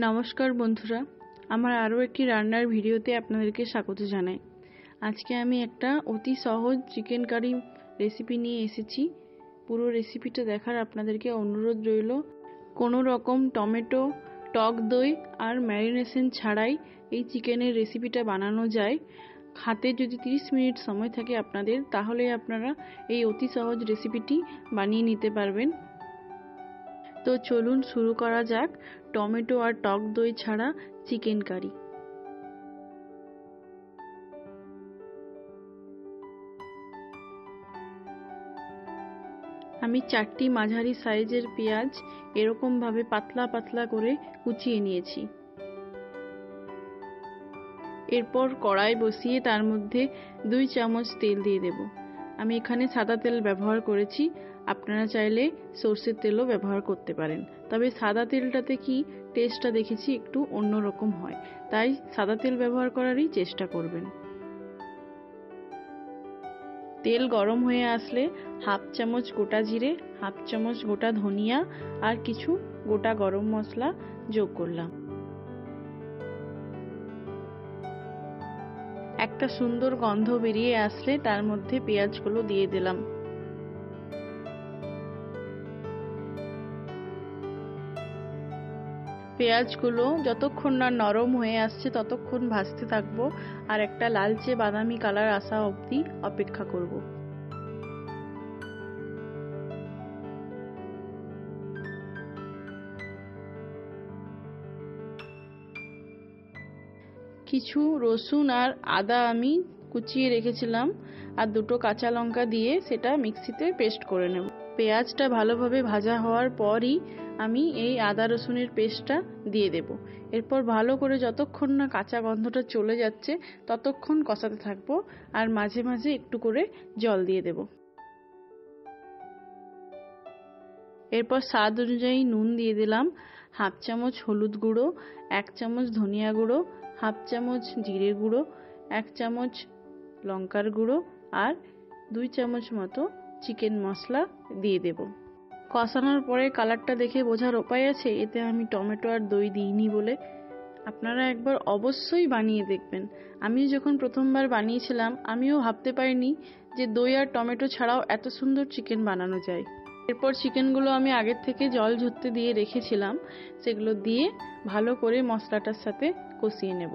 নমস্কার বন্ধুরা, আমার আরও একটি রান্নার ভিডিওতে আপনাদেরকে স্বাগত জানাই। আজকে আমি একটা অতি সহজ চিকেন কারি রেসিপি নিয়ে এসেছি। পুরো রেসিপিটা দেখার আপনাদেরকে অনুরোধ রইল। কোনো রকম টমেটো, টক দই আর ম্যারিনেশন ছাড়াই এই চিকেনের রেসিপিটা বানানো যায়। হাতে যদি 30 মিনিট সময় থাকে আপনাদের, তাহলে আপনারা এই অতি সহজ রেসিপিটি বানিয়ে নিতে পারবেন। তো চলুন শুরু করা যাক টমেটো আর টক দই ছাড়া চিকেন কারি। আমি 4টি মাঝারি সাইজের পেঁয়াজ এরকম ভাবে পাতলা পাতলা করে কুচিয়ে নিয়েছি। এরপর কড়াই বসিয়ে তার মধ্যে 2 চামচ তেল দিয়ে দেব। আমি এখানে সাদা তেল ব্যবহার করেছি, আপনারা চাইলে সরষের তেলও ব্যবহার করতে পারেন। তবে সাদা তেলটাতে কি টেস্টটা দেখেছি একটু অন্যরকম হয়, তাই সাদা তেল ব্যবহার করারই চেষ্টা করবেন। তেল গরম হয়ে আসলে 1/2 চামচ গোটা জিরে, 1/2 চামচ গোটা ধনিয়া আর কিছু গোটা গরম মশলা যোগ করলাম। একটা সুন্দর গন্ধ বেরিয়ে আসলে তার মধ্যে পেঁয়াজগুলো দিয়ে দিলাম। পেঁয়াজগুলো যতক্ষণ না নরম হয়ে আসছে ততক্ষণ ভাজতে থাকবো আর একটা লালচে বাদামি কালার আসা অবধি অপেক্ষা করব। কিছু রসুন আর আদা আমি কুচিয়ে রেখেছিলাম আর 2টো কাঁচা লঙ্কা দিয়ে সেটা মিক্সিতে পেস্ট করে নেব। পেঁয়াজটা ভালোভাবে ভাজা হওয়ার পরই আমি এই আদা রসুনের পেস্টটা দিয়ে দেব। এরপর ভালো করে যতক্ষণ না কাঁচা গন্ধটা চলে যাচ্ছে ততক্ষণ কষাতে থাকবো আর মাঝে মাঝে একটু করে জল দিয়ে দেব। এরপর স্বাদ অনুযায়ী নুন দিয়ে দিলাম, 1/2 চামচ হলুদ গুঁড়ো, 1 চামচ ধনিয়া গুঁড়ো, 1/2 চামচ জিরে গুঁড়ো, 1 চামচ লঙ্কার গুঁড়ো আর 2 চামচ মতো চিকেন মশলা দিয়ে দেব। কষানোর পরে কালারটা দেখে বোঝার উপায় আছে এতে আমি টমেটো আর দই দিইনি বলে। আপনারা একবার অবশ্যই বানিয়ে দেখবেন। আমি যখন প্রথমবার বানিয়েছিলাম আমিও ভাবতে পারিনি যে দই আর টমেটো ছাড়াও এত সুন্দর চিকেন বানানো যায়। এরপর চিকেনগুলো আমি আগের থেকে জল ঝরতে দিয়ে রেখেছিলাম, সেগুলো দিয়ে ভালো করে মশলাটার সাথে কষিয়ে নেব।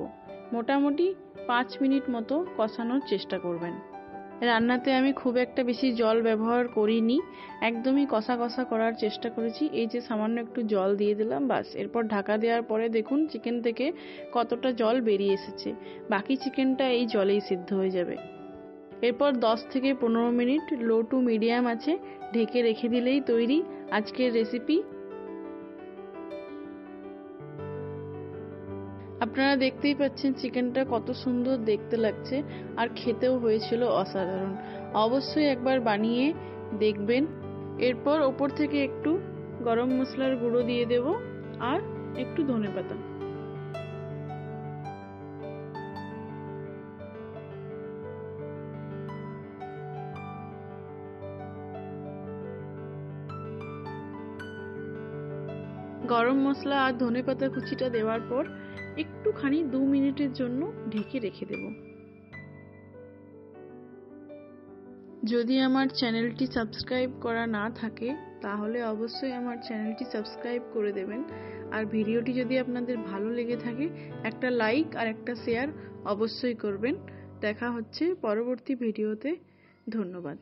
মোটামুটি 5 মিনিট মতো কষানোর চেষ্টা করবেন। রান্নাতে আমি খুব একটা বেশি জল ব্যবহার করিনি, একদমই কষা কষা করার চেষ্টা করেছি। এই যে সামান্য একটু জল দিয়ে দিলাম, বাস। এরপর ঢাকা দেওয়ার পরে দেখুন চিকেন থেকে কতটা জল বেরিয়ে এসেছে। বাকি চিকেনটা এই জলেই সিদ্ধ হয়ে যাবে। এরপর 10 থেকে 15 মিনিট লো টু মিডিয়াম আছে ঢেকে রেখে দিলেই তৈরি আজকের রেসিপি। আপনারা দেখতেই পাচ্ছেন চিকেনটা কত সুন্দর দেখতে লাগছে আর খেতেও হয়েছিল অসাধারণ। অবশ্যই একবার বানিয়ে দেখবেন। এরপর ওপর থেকে একটু গরম মশলার গুঁড়ো দিয়ে দেব আর একটু ধনেপাতা। গরম মশলা আর ধনেপাতা কুচিটা দেওয়ার পর একটুখানি 2 মিনিটের জন্য ঢেকে রেখে দেব। যদি আমার চ্যানেলটি সাবস্ক্রাইব করা না থাকে তাহলে অবশ্যই আমার চ্যানেলটি সাবস্ক্রাইব করে দেবেন। আর ভিডিওটি যদি আপনাদের ভালো লেগে থাকে একটা লাইক আর একটা শেয়ার অবশ্যই করবেন। দেখা হচ্ছে পরবর্তী ভিডিওতে। ধন্যবাদ।